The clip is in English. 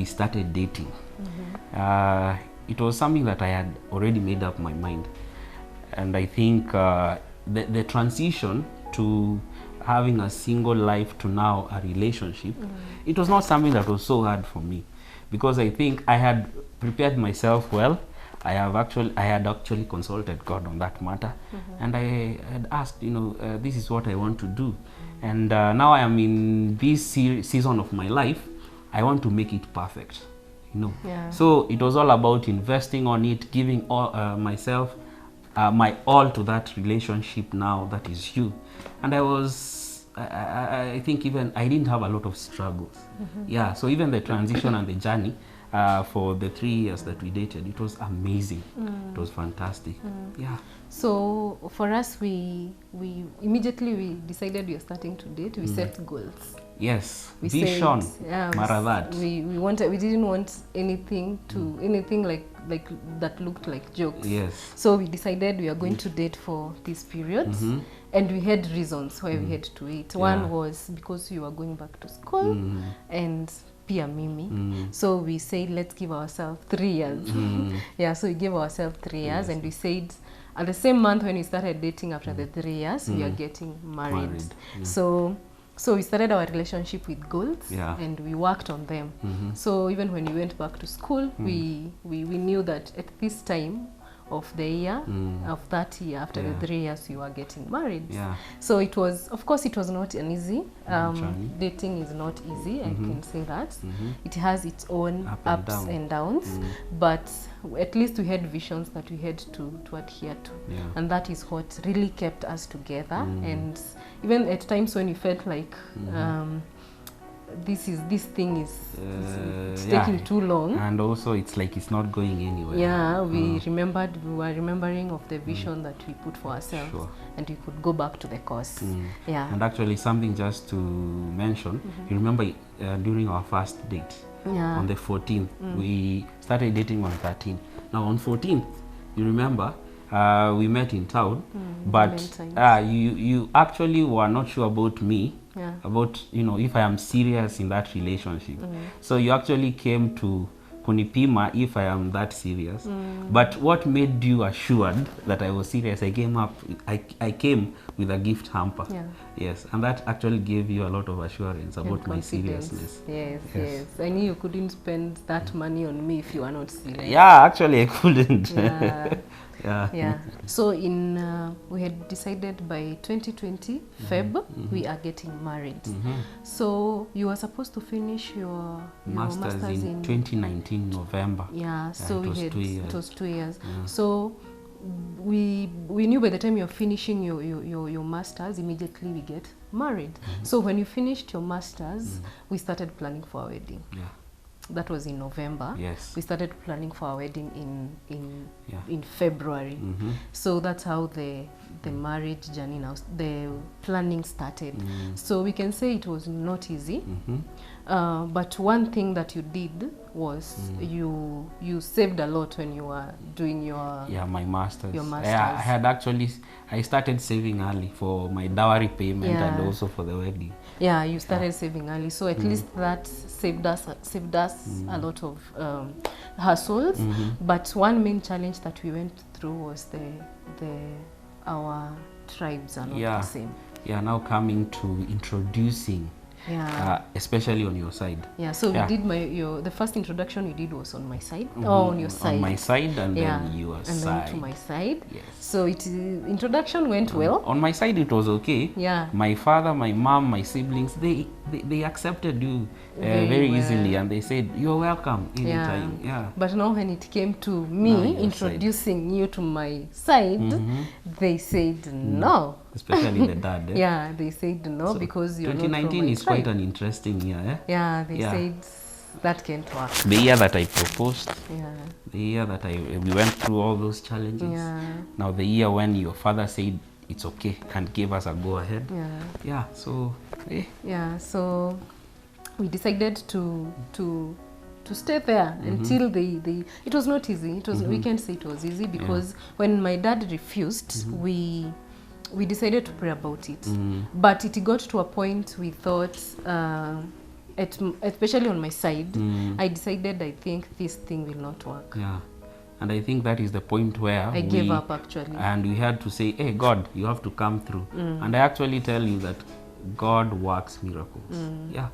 we started dating, it was something that I had already made up my mind. And I think the transition to having a single life to now a relationship, it was not something that was so hard for me, because I think I had prepared myself well. I had actually consulted God on that matter, and I had asked, this is what I want to do, and now I am in this season of my life. I want to make it perfect, So it was all about investing on it, giving all myself, my all to that relationship now that is you. And I think even I didn't have a lot of struggles. Yeah, so even the transition and the journey for the 3 years that we dated, it was amazing. It was fantastic. Yeah. So for us, we immediately decided we are starting to date. We set goals. Yes, vision. Maradat. We didn't want anything like that looked like jokes. Yes. So we decided we are going to date for this period, and we had reasons why we had to wait. One was because we were going back to school, and pia mimi. So we said, let's give ourselves 3 years. Yeah, so we gave ourselves 3 years, and we said at the same month when we started dating, after the 3 years, we are getting married. So we started our relationship with goals, and we worked on them. So even when we went back to school, we knew that at this time of the year, of that year, after the 3 years, we were getting married. So it was, of course, it was not an easy. Dating is not easy, I can say that. It has its own ups and downs, but at least we had visions that we had to adhere to. And that is what really kept us together. And even at times when we felt like this thing is taking too long, and also it's like it's not going anywhere. We were remembering of the vision that we put for ourselves, and we could go back to the course. And actually something just to mention, you remember during our first date, on the 14th, we started dating on 13th. Now on 14th, you remember, we met in town, but you actually were not sure about me, about if I am serious in that relationship. So you actually came to kunipima if I am that serious. But what made you assured that I was serious? I came with a gift hamper. Yes, and that actually gave you a lot of assurance about my seriousness. Yes. I knew you couldn't spend that money on me if you were not serious. Yeah, actually I couldn't. So we had decided by 2020 Feb we are getting married. So you were supposed to finish your masters in 2019 November. So it was 2 years. So we knew by the time you're finishing your masters, immediately we get married. So when you finished your masters, we started planning for our wedding. That was in November. We started planning for our wedding in February. So that's how the marriage journey now, the planning started. So we can say it was not easy. But one thing that you did was you saved a lot when you were doing my masters. I started saving early for my dowry payment and also for the wedding. You started saving early, so at least that saved us a lot of hassles. But one main challenge that we went through was our tribes are not the same. Now coming to introducing, especially on your side. So we did the first introduction you did was on my side. On your side. On my side, and then your and side. then to my side. So introduction went well. On my side it was okay. My father, my mom, my siblings, they accepted you very easily, and they said you're welcome anytime. But now when it came to me introducing you to my side, they said no. Especially the dad. They said no, because you're 2019 is quite an interesting year. They said that can't work. The year that I proposed, the year that we went through all those challenges. Now the year when your father said it's okay and gave us a go ahead. So we decided to stay there until it was not easy. It was we can't say it was easy, because when my dad refused, we decided to pray about it. But it got to a point we thought especially on my side, I decided I think this thing will not work. Yeah. And I think that is the point where I gave up actually. And we had to say, hey, God, you have to come through. And I actually tell you that God works miracles. Yeah.